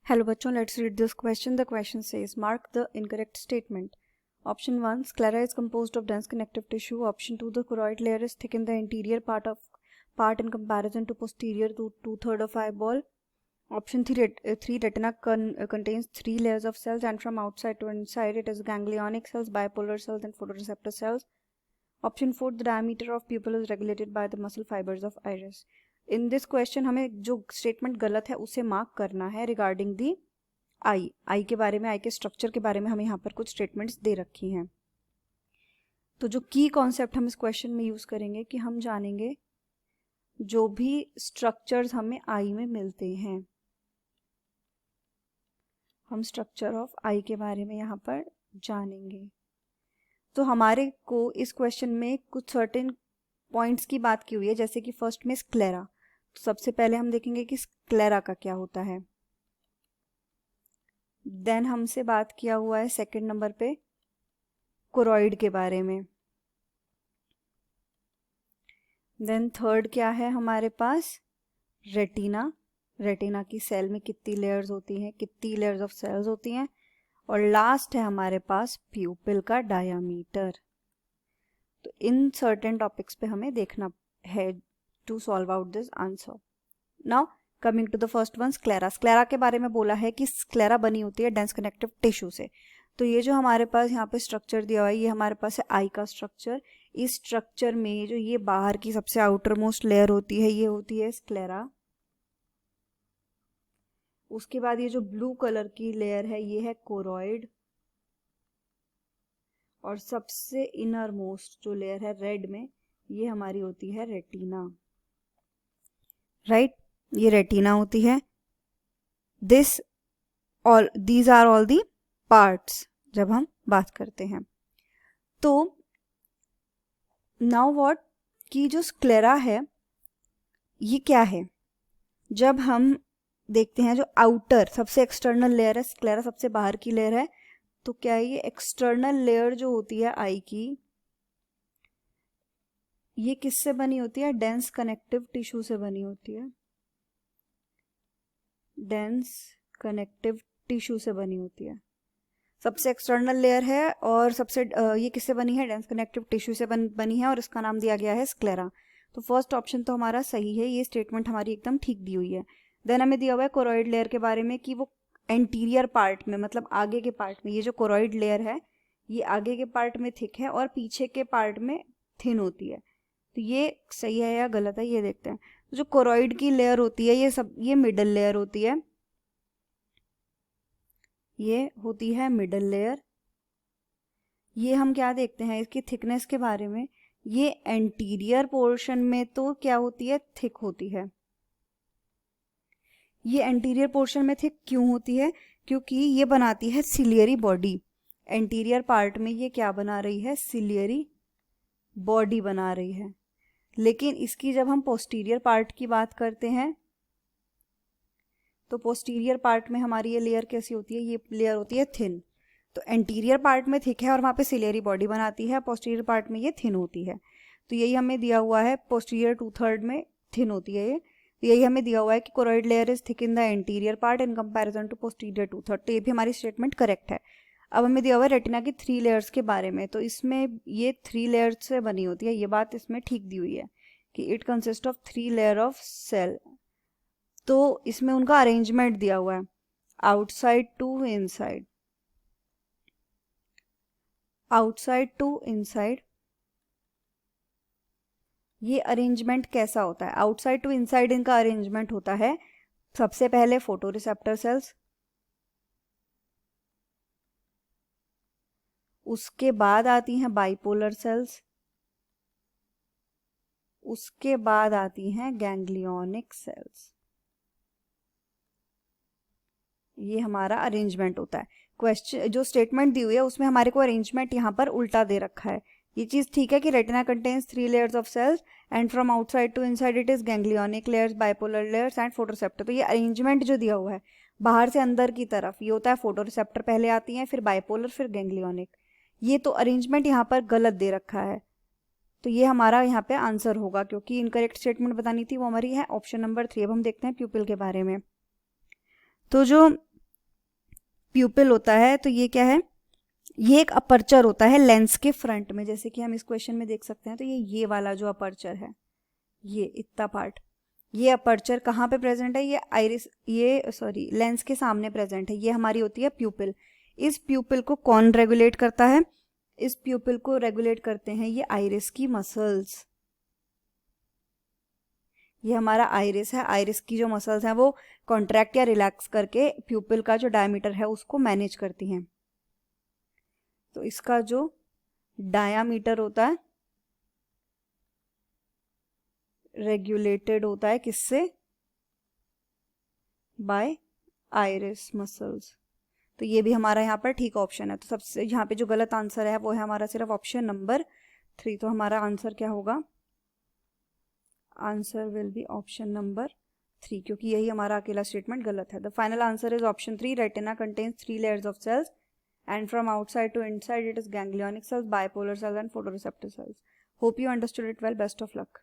Hello bachon, let's read this question. The question says, mark the incorrect statement. Option 1, sclera is composed of dense connective tissue. Option 2, the choroid layer is thick in the interior part in comparison to posterior to two-thirds of eyeball. Option 3, retina contains 3 layers of cells, and from outside to inside it is ganglionic cells, bipolar cells and photoreceptor cells. Option 4, the diameter of pupil is regulated by the muscle fibers of iris. In this question हमें जो statement गलत है उसे mark करना है regarding the आई के बारे में, आई के स्ट्रक्चर के बारे में हमें यहाँ पर कुछ स्टेटमेंट्स दे रखी हैं। तो जो की कॉन्सेप्ट हम इस क्वेश्चन में यूज करेंगे कि हम जानेंगे जो भी स्ट्रक्चर्स हमें आई में मिलते हैं, हम स्ट्रक्चर ऑफ आई के बारे में यहाँ पर जानेंगे। तो हमारे को इस क्वेश्चन में कुछ सर्टेन पॉइंट्स की बात की हुई है, जैसे कि फर्स्ट में स्क्लेरा। तो सबसे पहले हम देखेंगे कि स्क्लेरा का क्या होता है। देन हमसे बात किया हुआ है सेकंड नंबर पे कोरॉइड के बारे में। देन थर्ड क्या है हमारे पास, रेटिना। रेटिना की सेल में कितनी लेयर्स होती हैं, कितनी लेयर्स ऑफ सेल्स होती हैं। और लास्ट है हमारे पास प्यूपिल का डायामीटर। तो इन सर्टेन टॉपिक्स पे हमें देखना है to solve out this answer. Now coming to the first one, sclera. Sclera के बारे में बोला है कि स्क्लेरा बनी होती है डेंस कनेक्टिव टिश्यू से। तो ये जो हमारे पास यहाँ पे स्ट्रक्चर दिया हुआ है, ये हमारे पास है आई का स्ट्रक्चर। इस स्ट्रक्चर में जो ये बाहर की सबसे आउटर मोस्ट लेयर होती है, ये होती है स्क्लेरा। उसके बाद ये जो ब्लू कलर की लेयर है, ये है कोरॉइड। और सबसे इनर मोस्ट जो लेयर है रेड में, ये हमारी होती है रेटिना। राइट, ये रेटिना होती है। These are all the parts जब हम बात करते हैं। तो नाउ व्हाट, कि जो स्क्लेरा है ये क्या है। जब हम देखते हैं जो आउटर सबसे एक्सटर्नल लेयर है, स्क्लेरा सबसे बाहर की लेयर है, तो क्या है ये एक्सटर्नल लेयर जो होती है आई की, ये किससे बनी होती है, डेंस कनेक्टिव टिश्यू से बनी होती है। डेंस कनेक्टिव टिश्यू से बनी होती है। सबसे एक्सटर्नल लेयर है और सबसे ये किससे बनी है, डेंस कनेक्टिव टिश्यू से बनी है, और इसका नाम दिया गया है स्क्लेरा। तो फर्स्ट ऑप्शन तो हमारा सही है, ये स्टेटमेंट हमारी एकदम ठीक दी हुई है। देन हमें दिया हुआ है कोरॉइड लेयर के बारे में कि वो एंटीरियर पार्ट में, मतलब आगे के पार्ट में, ये जो कोरॉइड लेयर है ये आगे के पार्ट में थिक है और पीछे के पार्ट में थिन होती है। तो ये सही है या गलत है, ये देखते हैं। तो जो कोरॉइड की लेयर होती है ये मिडल लेयर होती है, ये होती है मिडल लेयर। ये हम क्या देखते हैं इसकी थिकनेस के बारे में, ये एंटीरियर पोर्शन में तो क्या होती है, थिक होती है। ये एंटीरियर पोर्शन में थिक क्यों होती है, क्योंकि ये बनाती है सिलियरी बॉडी। एंटीरियर पार्ट में ये क्या बना रही है, सिलियरी बॉडी बना रही है। लेकिन इसकी जब हम पोस्टीरियर पार्ट की बात करते हैं, तो पोस्टीरियर पार्ट में हमारी ये लेयर कैसी होती है, ये लेयर होती है थिन। तो एंटीरियर पार्ट में थिक है और वहाँ पे सिलियरी बॉडी बनाती है, पोस्टीरियर पार्ट में ये थिन होती है। तो यही हमें दिया हुआ है, पोस्टीरियर टू थर्ड में थिन होती है ये। तो यही हमें दिया हुआ है कि choroid layer is thick in the anterior part in comparison to posterior two third. तो ये भी हमारी स्टेटमेंट करेक्ट है। अब हमें दिया हुआ है रेटिना की 3 लेयर्स के बारे में। तो इसमें ये 3 लेयर्स से बनी होती है, ये बात इसमें ठीक दी हुई है कि it consist of 3 layer of cell. तो इसमें उनका अरेंजमेंट दिया हुआ है, outside to inside, outside to inside. ये अरेंजमेंट कैसा होता है, आउटसाइड टू इनसाइड इनका अरेंजमेंट होता है, सबसे पहले फोटोरिसेप्टर सेल्स, उसके बाद आती हैं बाइपोलर सेल्स, उसके बाद आती हैं गैंग्लियोनिक सेल्स। ये हमारा अरेंजमेंट होता है। क्वेश्चन जो स्टेटमेंट दी हुई है उसमें हमारे को अरेंजमेंट यहाँ पर उल्टा दे रखा है। ये चीज़ ठीक है कि retina contains 3 layers of cells and from outside to inside it is ganglionic layers, bipolar layers and photoreceptor. तो ये अरेंजमेंट जो दिया हुआ है बाहर से अंदर की तरफ, ये होता है फोटोरिसेप्टर पहले आती हैं, फिर बाइपोलर, फिर गैंग्लियोनिक। ये तो अरेंजमेंट यहाँ पर गलत दे रखा है। तो ये हमारा यहाँ पे आंसर होगा, क्योंकि इनकरेक्ट स्टेटमेंट बतानी थी, वो हमारी है ऑप्शन नंबर 3। अब हम देखते हैं प्यूपिल के बारे में। तो जो प्यूपिल होता है तो ये क्या है, ये एक अपर्चर होता है लेंस के फ्रंट में, जैसे कि हम इस क्वेश्चन में देख सकते हैं। तो ये वाला जो अपर्चर है, ये इतना पार्ट, ये अपर्चर कहाँ पे प्रेजेंट है, ये आइरिस, ये सॉरी लेंस के सामने प्रेजेंट है, ये हमारी होती है प्यूपिल। इस प्यूपिल को कौन रेगुलेट करता है, इस प्यूपिल को रेगुलेट करते हैं ये आइरिस की मसल्स। ये हमारा आइरिस है, आइरिस की जो मसल्स हैं वो कॉन्ट्रैक्ट या रिलैक्स करके प्यूपिल का जो डायमीटर है उसको मैनेज करती हैं। तो इसका जो डायामीटर होता है रेगुलेटेड होता है किससे, बाय आइरिस मसल्स। तो ये भी हमारा यहाँ पर ठीक ऑप्शन है। तो सबसे यहाँ पे जो गलत आंसर है वो है हमारा सिर्फ ऑप्शन नंबर 3। तो हमारा आंसर क्या होगा, answer will be option number 3, क्योंकि यही हमारा अकेला स्टेटमेंट गलत है। The final answer is option 3। Retina contains 3 layers of cells and from outside to inside it is ganglionic cells, bipolar cells and photoreceptor cells. Hope you understood it well. Best of luck.